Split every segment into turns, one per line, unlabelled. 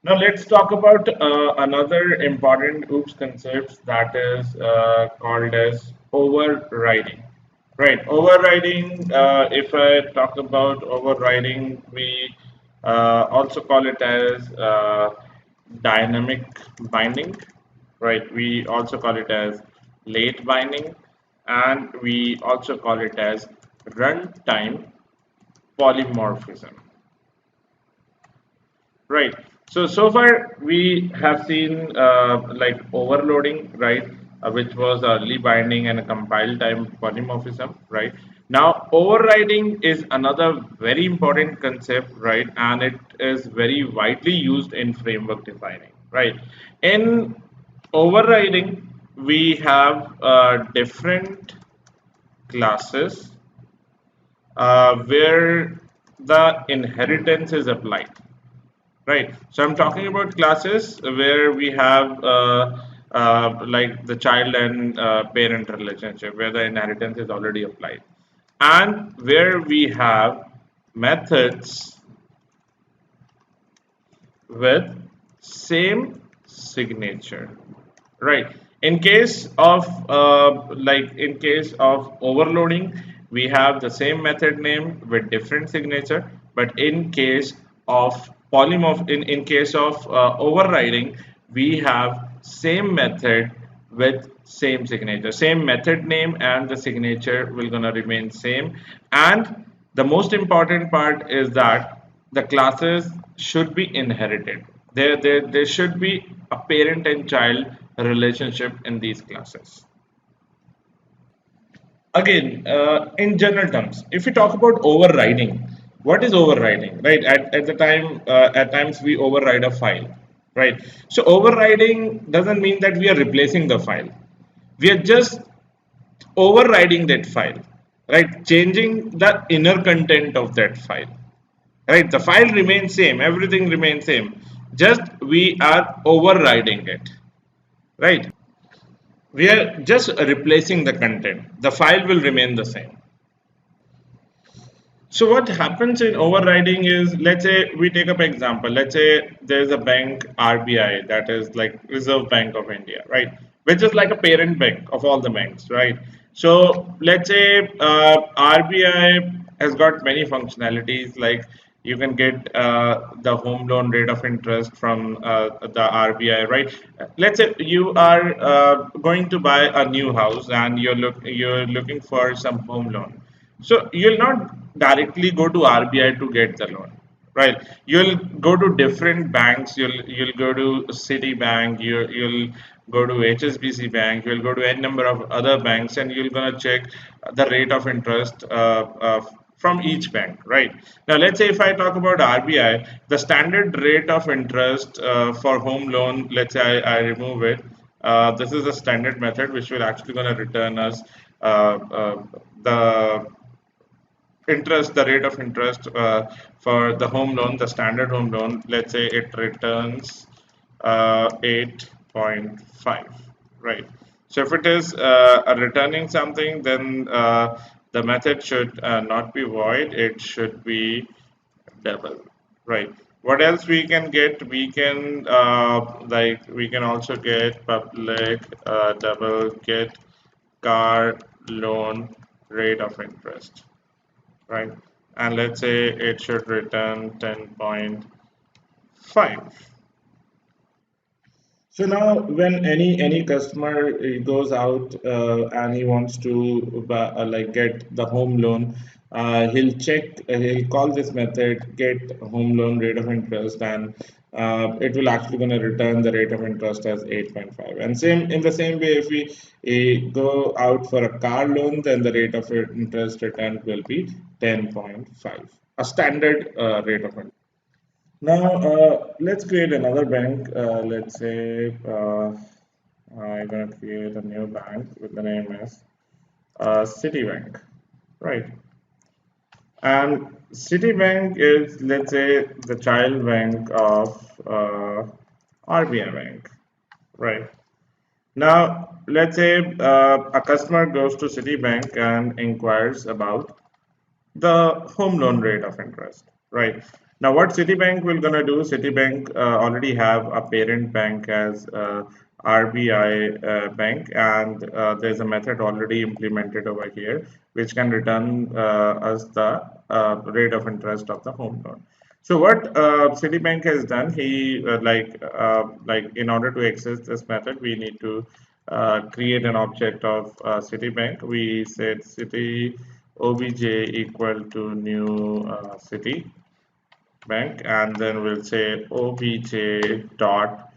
Now let's talk about another important OOPS concept that is called as overriding. Right, overriding. If I talk about overriding, we also call it as dynamic binding. Right, we also call it as late binding, and we also call it as runtime polymorphism. Right. So far we have seen like overloading, right, which was early binding and a compile time polymorphism, right. Now overriding is another very important concept, right, and it is very widely used in framework defining, right. In overriding, we have different classes where the inheritance is applied. Right. So I'm talking about classes where we have like the child and parent relationship, where the inheritance is already applied, and where we have methods with same signature. Right. In case of overloading, we have the same method name with different signature. But in case of in case of overriding, we have same method with same signature. Same method name and the signature will gonna remain same. And the most important part is that the classes should be inherited. There should be a parent and child relationship in these classes. Again, in general terms, if we talk about overriding, what is overriding? Right, at the time, at times we override a file. Right, so overriding doesn't mean that we are replacing the file. We are just overriding that file, right? Changing the inner content of that file. Right, the file remains same, everything remains same, just we are overriding it. Right, we are just replacing the content, the file will remain the same. So what happens in overriding is, let's say we take up example, let's say there's a bank RBI, that is like Reserve Bank of India, right, which is like a parent bank of all the banks, right. So let's say RBI has got many functionalities, like you can get the home loan rate of interest from the RBI, right. Let's say you are going to buy a new house and you're looking for some home loan, so you'll not directly go to RBI to get the loan, right? You'll go to different banks. You'll go to Citibank. You'll go to HSBC Bank. You'll go to any number of other banks, and you're gonna check the rate of interest from each bank, right? Now, let's say if I talk about RBI, the standard rate of interest for home loan. Let's say I remove it. This is a standard method which will actually gonna return us the interest, the rate of interest for the home loan, the standard home loan, let's say it returns 8.5, right? So if it is returning something, then the method should not be void, it should be double, right? What else we can get? We can like we can also get public double get car loan rate of interest, right? And let's say it should return 10.5. So now, when any customer goes out and he wants to like get the home loan, he'll check, he'll call this method get home loan rate of interest, and it will actually going to return the rate of interest as 8.5. And same in the same way, if we go out for a car loan, then the rate of interest returned will be 10.5, a standard rate of interest. Now, let's create another bank. Let's say I'm going to create a new bank with the name as Citibank, right? And Citibank is, let's say, the child bank of RBI Bank, right? Now, let's say a customer goes to Citibank and inquires about the home loan rate of interest, right? Now, what Citibank will gonna do? Citibank already have a parent bank as RBI bank, and there's a method already implemented over here which can return us the rate of interest of the home loan. So what Citibank has done, he like in order to access this method, we need to create an object of Citibank. We said city obj equal to new city bank, and then we'll say obj dot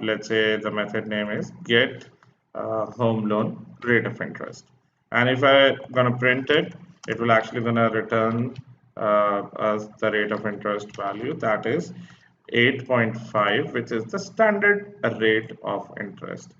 let's say the method name is get home loan rate of interest, and if I gonna print it, it will actually gonna return us the rate of interest value, that is 8.5, which is the standard rate of interest.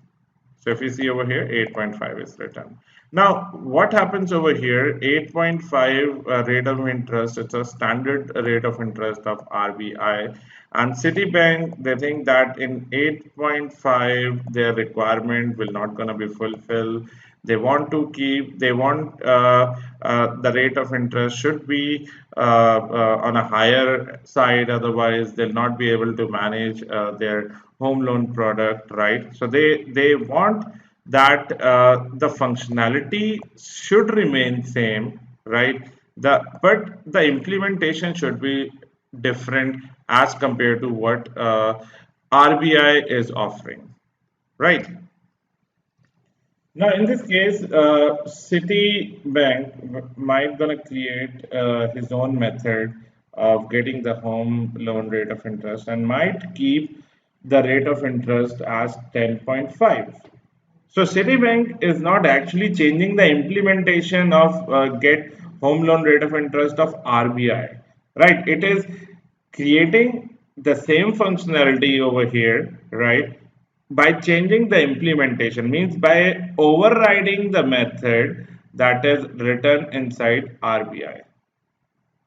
So if you see over here, 8.5 is written. Now, what happens over here? 8.5 rate of interest, it's a standard rate of interest of RBI. And Citibank, they think that in 8.5, their requirement will not going to be fulfilled. They want to keep, they want the rate of interest should be on a higher side, otherwise they'll not be able to manage their home loan product, right? So they want that the functionality should remain same, right? But the implementation should be different as compared to what RBI is offering, right? Now, in this case, Citibank might gonna create his own method of getting the home loan rate of interest and might keep the rate of interest as 10.5. So Citibank is not actually changing the implementation of get home loan rate of interest of RBI, right? It is creating the same functionality over here, right? By changing the implementation, means by overriding the method that is written inside RBI,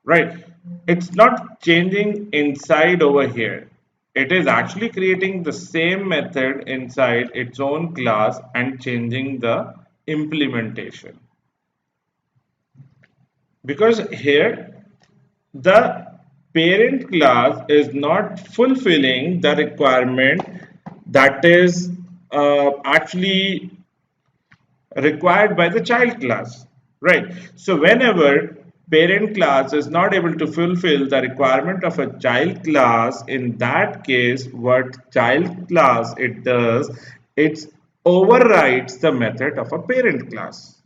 right? It's not changing inside over here. It is actually creating the same method inside its own class and changing the implementation. Because here the parent class is not fulfilling the requirement that is actually required by the child class, right? So whenever parent class is not able to fulfill the requirement of a child class, in that case what child class it does, it overrides the method of a parent class.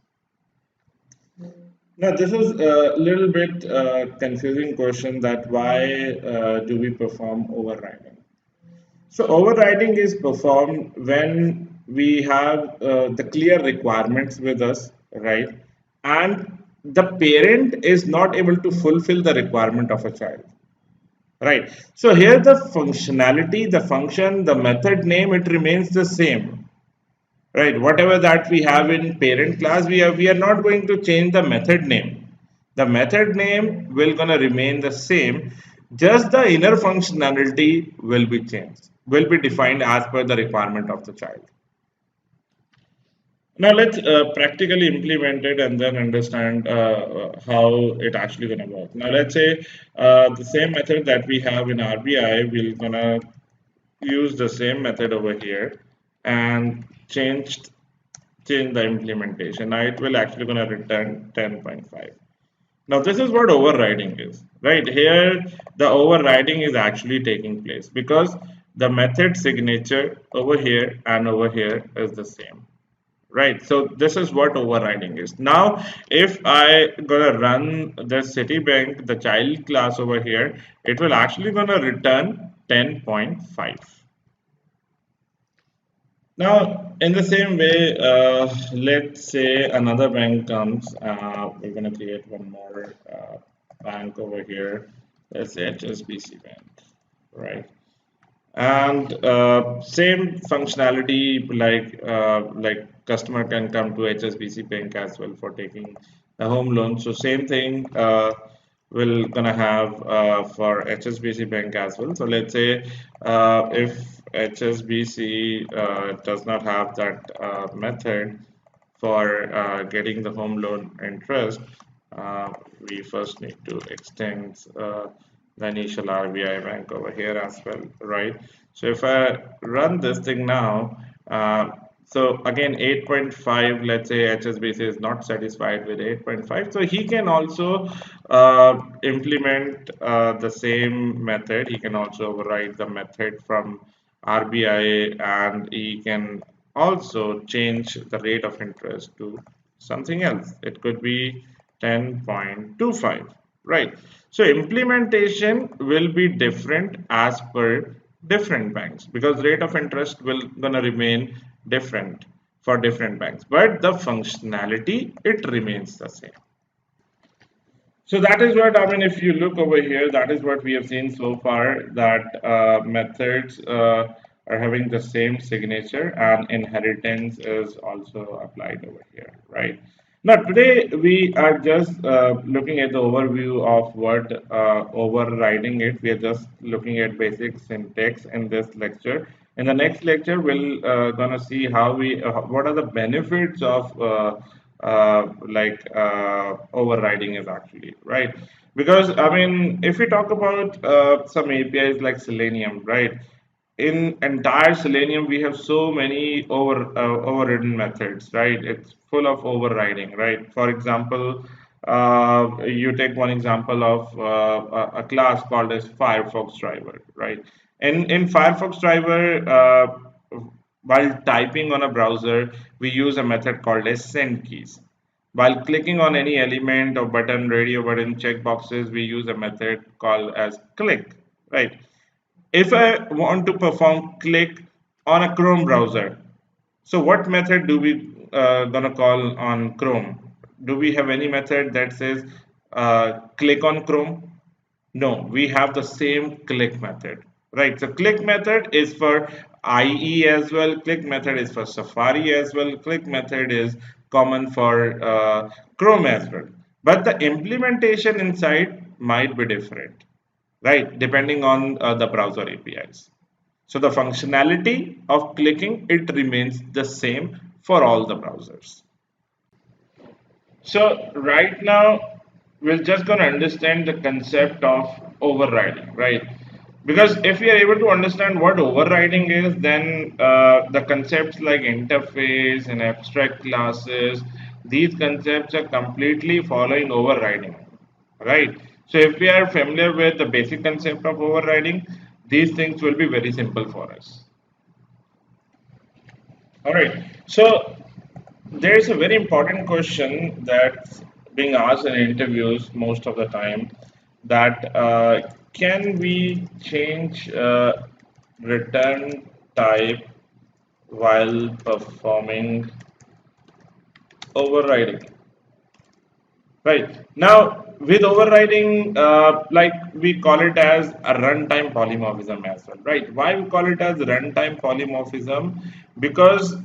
Now this is a little bit confusing question, that why do we perform overriding. So overriding is performed when we have the clear requirements with us, right? And the parent is not able to fulfill the requirement of a child, right? So here the functionality, the function, the method name, it remains the same, right? Whatever that we have in parent class, we are not going to change the method name. The method name will gonna remain the same, just the inner functionality will be changed, will be defined as per the requirement of the child. Now let's practically implement it and then understand how it actually gonna work. Now let's say the same method that we have in RBI, we're gonna use the same method over here and change the implementation. Now it will actually gonna return 10.5. Now this is what overriding is, right? Here the overriding is actually taking place because the method signature over here and over here is the same, right? So this is what overriding is. Now if I gonna run the Citibank, the child class over here, it will actually gonna return 10.5. Now, in the same way, let's say another bank comes. We're going to create one more bank over here. Let's say HSBC Bank, right? And same functionality, like customer can come to HSBC Bank as well for taking a home loan. So same thing we're gonna have for HSBC Bank as well. So let's say if HSBC does not have that method for getting the home loan interest, uh, we first need to extend the initial RBI rank over here as well, right? So if I run this thing now, so again 8.5, let's say HSBC is not satisfied with 8.5, so he can also implement the same method. He can also override the method from RBI, and he can also change the rate of interest to something else. It could be 10.25, right? So implementation will be different as per different banks, because rate of interest will gonna remain different for different banks, but the functionality it remains the same. So that is what I mean. If you look over here, that is what we have seen so far, that methods are having the same signature, and inheritance is also applied over here, right? Now, today we are just looking at the overview of what overriding it. We are just looking at basic syntax in this lecture. In the next lecture, we'll gonna see how we what are the benefits of overriding is actually, right? Because I mean, if we talk about some APIs like Selenium, right? In entire Selenium, we have so many overridden methods, right? It's full of overriding, right? For example, you take one example of a class called as Firefox driver, right? In Firefox driver, while typing on a browser, we use a method called as send keys. While clicking on any element or button, radio button, checkboxes, we use a method called as click, right? If I want to perform click on a Chrome browser, so what method do we gonna call on Chrome? Do we have any method that says click on Chrome? No, we have the same click method, right? So click method is for IE as well. Click method is for Safari as well. Click method is common for Chrome as well. But the implementation inside might be different, right? Depending on the browser APIs. So the functionality of clicking, it remains the same for all the browsers. So right now, we're just going to understand the concept of overriding, right? Because if we are able to understand what overriding is, then the concepts like interface and abstract classes, these concepts are completely following overriding, right? So if we are familiar with the basic concept of overriding, these things will be very simple for us. All right. So there's a very important question that's being asked in interviews most of the time, that can we change return type while performing overriding? Right. Now, with overriding, like we call it as a runtime polymorphism as well, right? Why we call it as runtime polymorphism? Because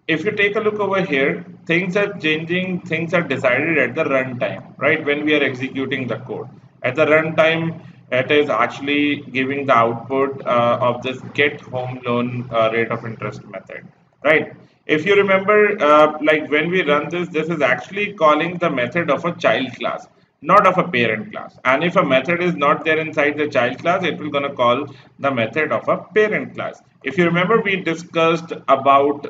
if you take a look over here, things are changing, things are decided at the runtime, right? When we are executing the code. At the runtime, it is actually giving the output of this get home loan rate of interest method, right? If you remember, like when we run this is actually calling the method of a child class, not of a parent class. And if a method is not there inside the child class, it will gonna call the method of a parent class. If you remember, we discussed about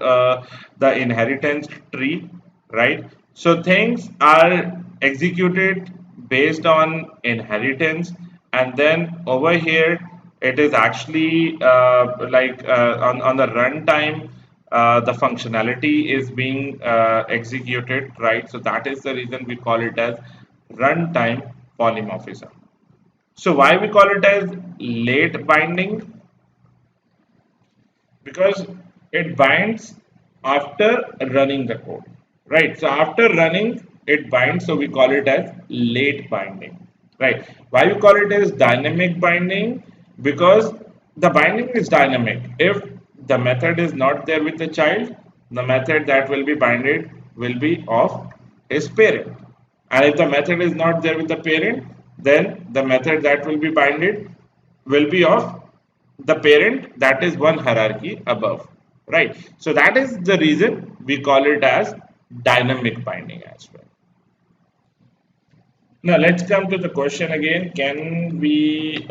the inheritance tree, right? So things are executed based on inheritance, and then over here it is actually on the runtime, the functionality is being executed, right? So that is the reason we call it as runtime polymorphism. So why we call it as late binding? Because it binds after running the code, right? So after running it binds, so we call it as late binding, right? Why we call it as dynamic binding? Because the binding is dynamic. If the method is not there with the child, the method that will be binded will be of his parent, and if the method is not there with the parent, then the method that will be binded will be of the parent that is one hierarchy above, right? So that is the reason we call it as dynamic binding as well. Now let's come to the question again. Can we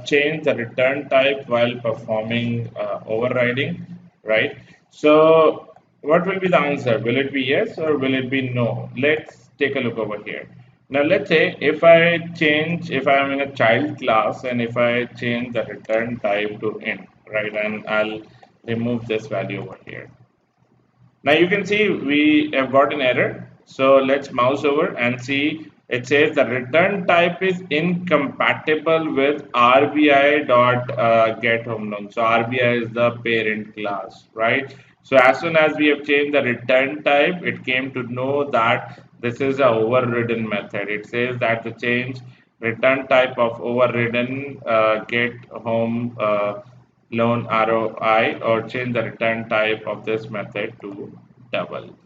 change the return type while performing overriding? Right. So what will be the answer? Will it be yes or will it be no? Let's take a look over here. Now let's say if I am in a child class and if I change the return type to int, right, and I'll remove this value over here. Now you can see we have got an error. So let's mouse over and see it says the return type is incompatible with RBI dot get home loan. So RBI is the parent class, right? So as soon as we have changed the return type, it came to know that this is a overridden method. It says that the change return type of overridden get home loan ROI or change the return type of this method to double.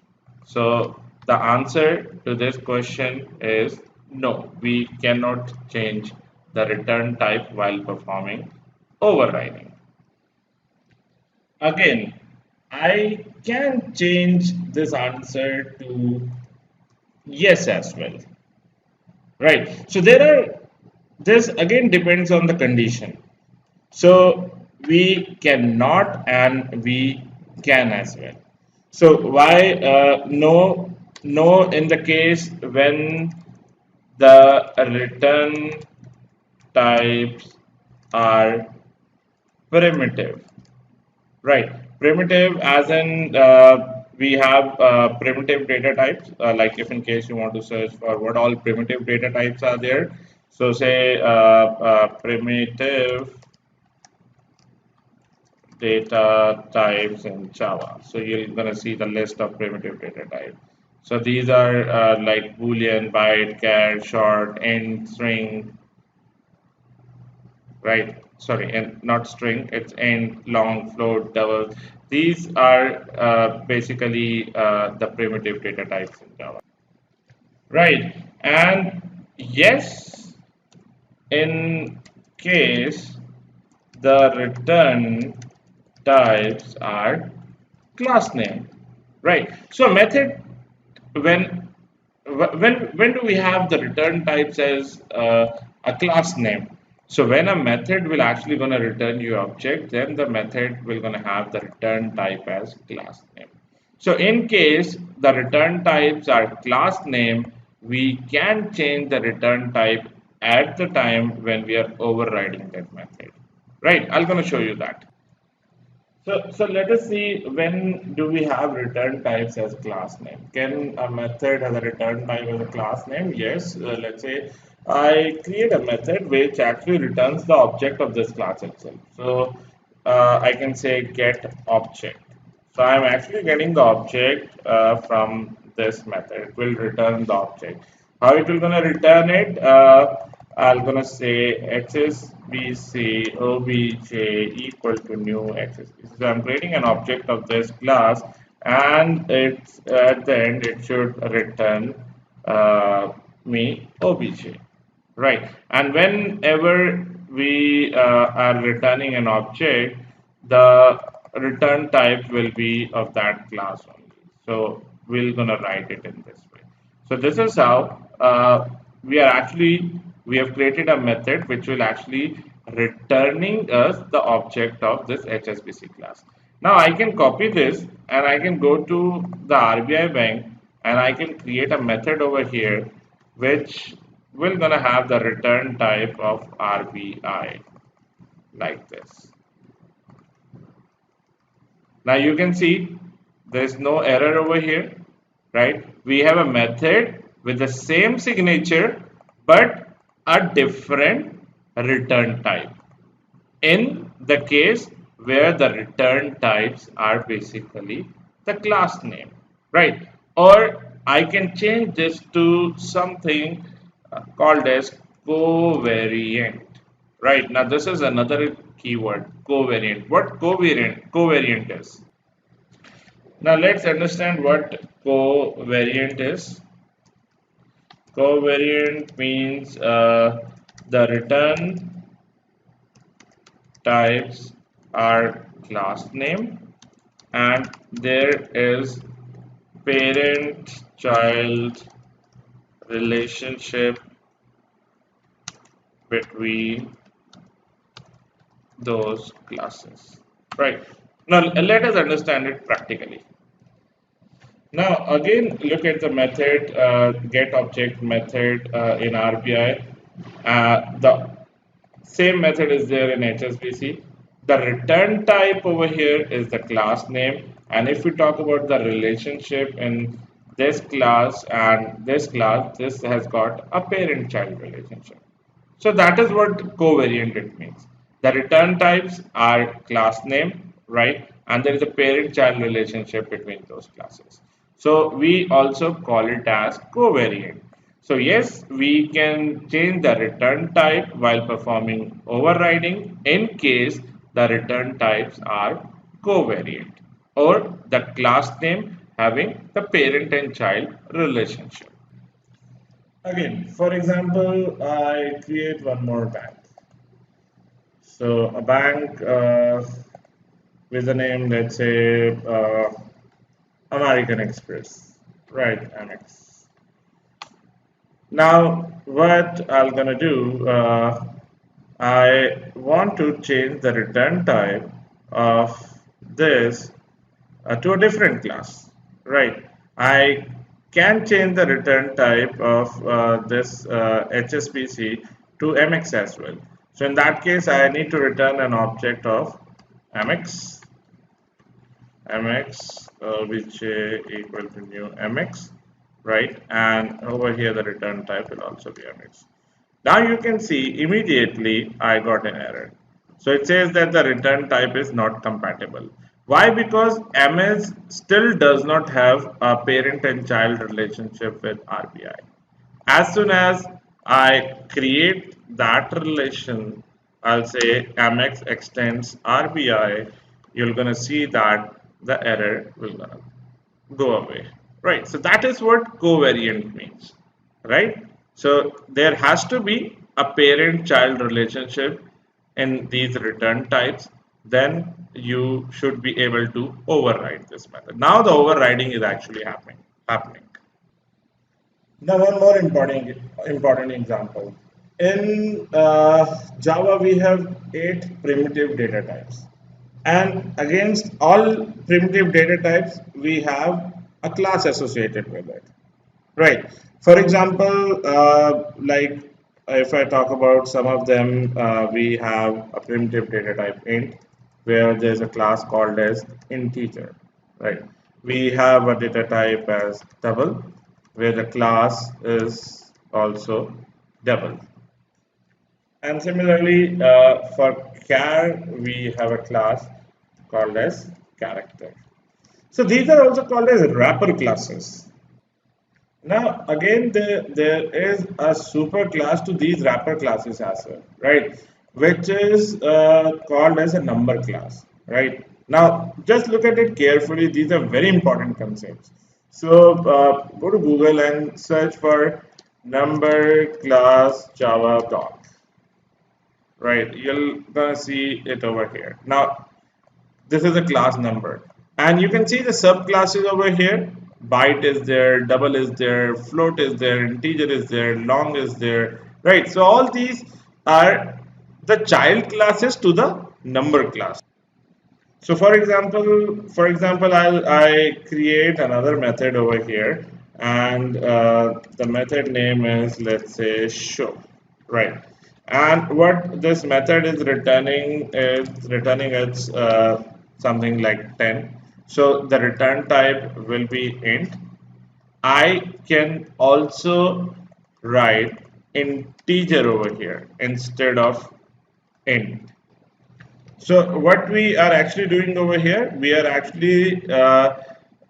So the answer to this question is no, we cannot change the return type while performing overriding. Again, I can change this answer to yes as well, right? So this again depends on the condition. So we cannot and we can as well. So why no? No in the case when the return types are primitive, right? Primitive as in we have primitive data types. Like if in case you want to search for what all primitive data types are there. So say primitive data types in Java. So you're going to see the list of primitive data types. So these are like Boolean, byte, char, short, int, string, right? Sorry, and not string, it's int, long, float, double. These are basically the primitive data types in Java. Right. And yes, in case the return types are class name, right? So method when when do we have the return types as a class name? So when a method will actually going to return you object, then the method will going to have the return type as class name. So in case the return types are class name, we can change the return type at the time when we are overriding that method, right? I'm going to show you that. So let us see when do we have return types as class name. Can a method have a return type as a class name? Yes. Let's say I create a method which actually returns the object of this class itself. So I can say get object. So I'm actually getting the object from this method. It will return the object. How it will gonna return it? I'm gonna say XSBC obj equal to new XSBC. So I'm creating an object of this class, and it's at the end it should return me obj. Right. And whenever we are returning an object, the return type will be of that class only. So we're gonna write it in this way. So this is how we have created a method which will actually returning us the object of this HSBC class. Now I can copy this and I can go to the RBI bank and I can create a method over here which will gonna have the return type of RBI like this. Now you can see there's no error over here, right? We have a method with the same signature but a different return type. In the case where the return types are basically the class name, right? Or I can change this to something called as covariant, right? Now this is another keyword, covariant. What covariant is? Now let's understand what covariant is. Covariant means the return types are class name and there is parent child relationship between those classes, right? Now let us understand it practically. Now again, look at the method get object method in RBI. The same method is there in HSBC. The return type over here is the class name, and if we talk about the relationship in this class and this class, this has got a parent-child relationship. So that is what covariant it means. The return types are class name, right? And there is a parent-child relationship between those classes. So we also call it as covariant. So yes, we can change the return type while performing overriding in case the return types are covariant or the class name having the parent and child relationship. Again, for example, I create one more bank. So a bank with the name, let's say, American Express, right? Amex. Now, what I'm gonna do, I want to change the return type of this to a different class, right? I can change the return type of this HSPC to MX as well. So in that case, I need to return an object of MX, which equal to new MX, right? And over here, the return type will also be MX. Now you can see immediately I got an error. So it says that the return type is not compatible. Why? Because MS still does not have a parent and child relationship with RBI. As soon as I create that relation, I'll say MX extends RBI, you're gonna see that the error will gonna go away, right? So that is what covariant means, right? So there has to be a parent-child relationship in these return types, then you should be able to override this method. Now the overriding is actually happening. Now one more important example. In Java, we have 8 primitive data types. And against all primitive data types, we have a class associated with it. Right. For example, like if I talk about some of them, we have a primitive data type int, where there's a class called as integer. Right. We have a data type as double, where the class is also double. And similarly, for char, we have a class called as character. So these are also called as wrapper classes. Now again, there is a super class to these wrapper classes as well, right? Which is called as a number class, right? Now just look at it carefully. These are very important concepts. So go to Google and search for number class Java doc, right? You're gonna see it over here. Now this is a class number, and you can see the subclasses over here. Byte is there, double is there, float is there, integer is there, long is there, right? So all these are the child classes to the number class. So for example, I create another method over here, and the method name is, let's say, show, right? And what this method is returning its something like 10. So the return type will be int. I can also write integer over here instead of int. So what we are actually doing over here, we are actually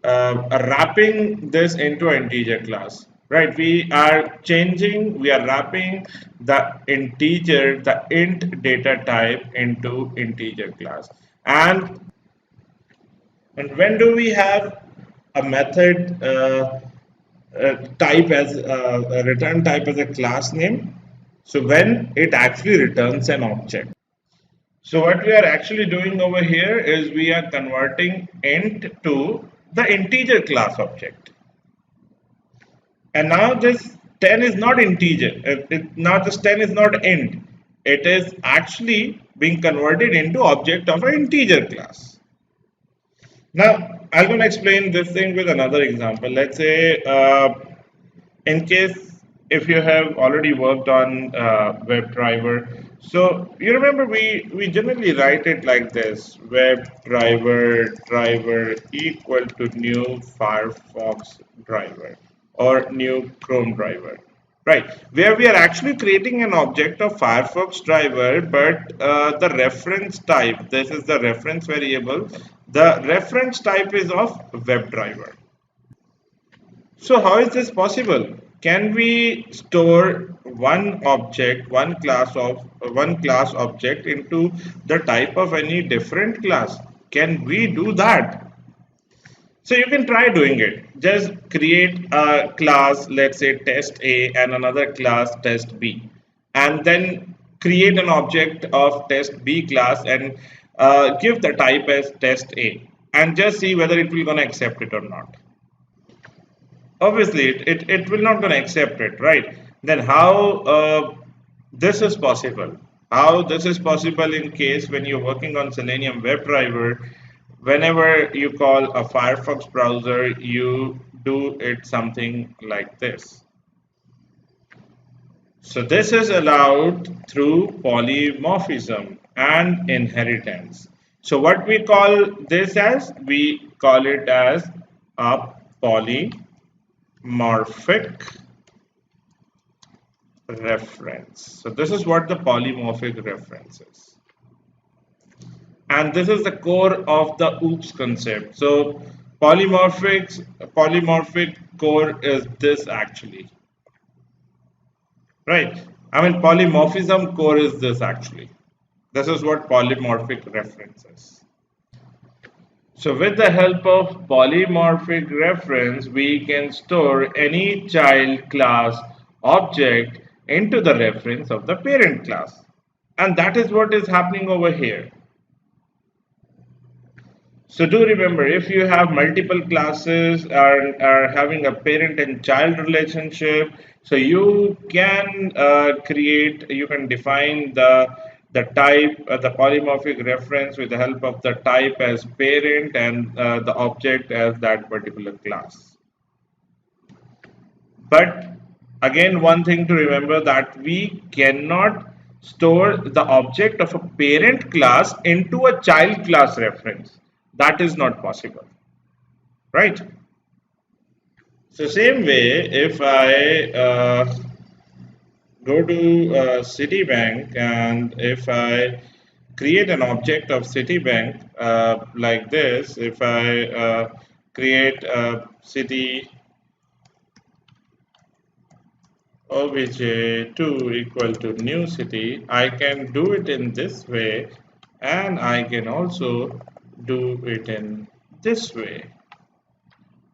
wrapping this into an integer class, right? We are wrapping the integer, the int data type into integer class. And when do we have a method type as a return type as a class name? So when it actually returns an object. So what we are actually doing over here is we are converting int to the integer class object. And now this 10 is not integer. Now this 10 is not int. it is actually being converted into object of an integer class. Now, I'm going to explain this thing with another example. Let's say, in case if you have already worked on WebDriver, so you remember we generally write it like this: WebDriver equal to new Firefox driver or new Chrome driver. Right, where we are actually creating an object of Firefox driver, but the reference type, this is the reference variable, the reference type is of WebDriver. So how is this possible? Can we store one class object into the type of any different class? Can we do that? So you can try doing it. Just create a class, let's say test A, and another class test B, and then create an object of test B class and give the type as test A, and just see whether it will gonna accept it or not. Obviously it will not gonna accept it, right? Then how this is possible? How this is possible in case when you're working on Selenium WebDriver, whenever you call a Firefox browser, you do it something like this. So this is allowed through polymorphism and inheritance. So what we call this as, we call it as a polymorphic reference. So this is what the polymorphic reference is. And this is the core of the OOPS concept. So polymorphic core is this actually. Right. I mean polymorphism core is this actually. This is what polymorphic reference is. So with the help of polymorphic reference, we can store any child class object into the reference of the parent class. And that is what is happening over here. So do remember, if you have multiple classes are having a parent and child relationship, so you can you can define the type, the polymorphic reference with the help of the type as parent and the object as that particular class. But again, one thing to remember that we cannot store the object of a parent class into a child class reference. That is not possible, right? So same way, if I go to Citibank and if I create an object of Citibank like this, if I create a city obj2 equal to new city, I can do it in this way, and I can also do it in this way,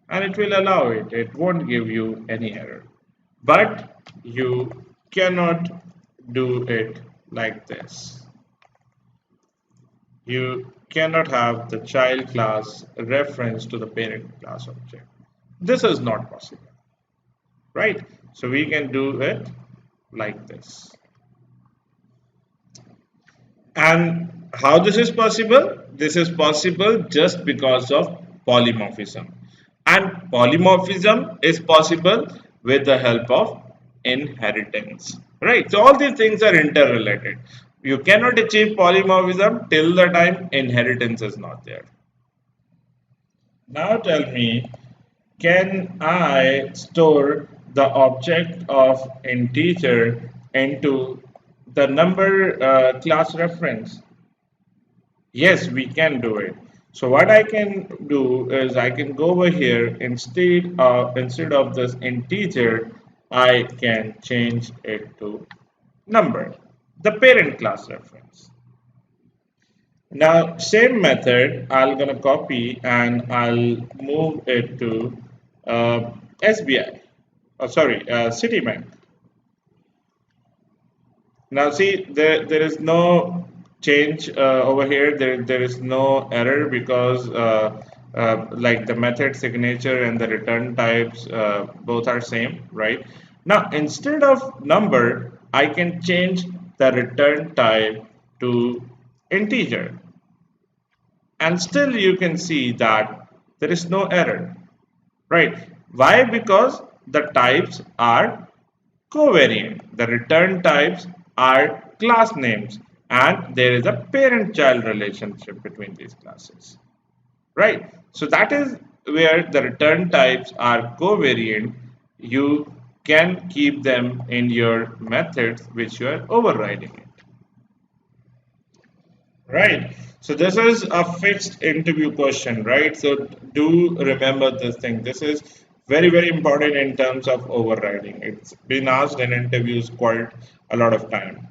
and it will allow it. It won't give you any error, but you cannot do it like this. You cannot have the child class reference to the parent class object. This is not possible, right? So we can do it like this. And how this is possible? This is possible just because of polymorphism. And polymorphism is possible with the help of inheritance. Right? So all these things are interrelated. You cannot achieve polymorphism till the time inheritance is not there. Now tell me, can I store the object of integer into the number class reference? Yes, we can do it. So what I can do is I can go over here, instead of this integer, I can change it to number, the parent class reference. Now same method I'll gonna copy and I'll move it to SBI. Oh, sorry, Citibank. Now see, there is no change over here. There is no error because like the method signature and the return types both are same, right? Now instead of number, I can change the return type to integer. And still you can see that there is no error, right? Why? Because the types are covariant. The return types are class names and there is a parent-child relationship between these classes, right? So that is where the return types are covariant. You can keep them in your methods which you are overriding it. Right. So this is a fixed interview question, right? So do remember this thing. This is very, very important in terms of overriding. It's been asked in interviews quite a lot of time.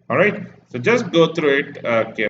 All right. So just go through it carefully.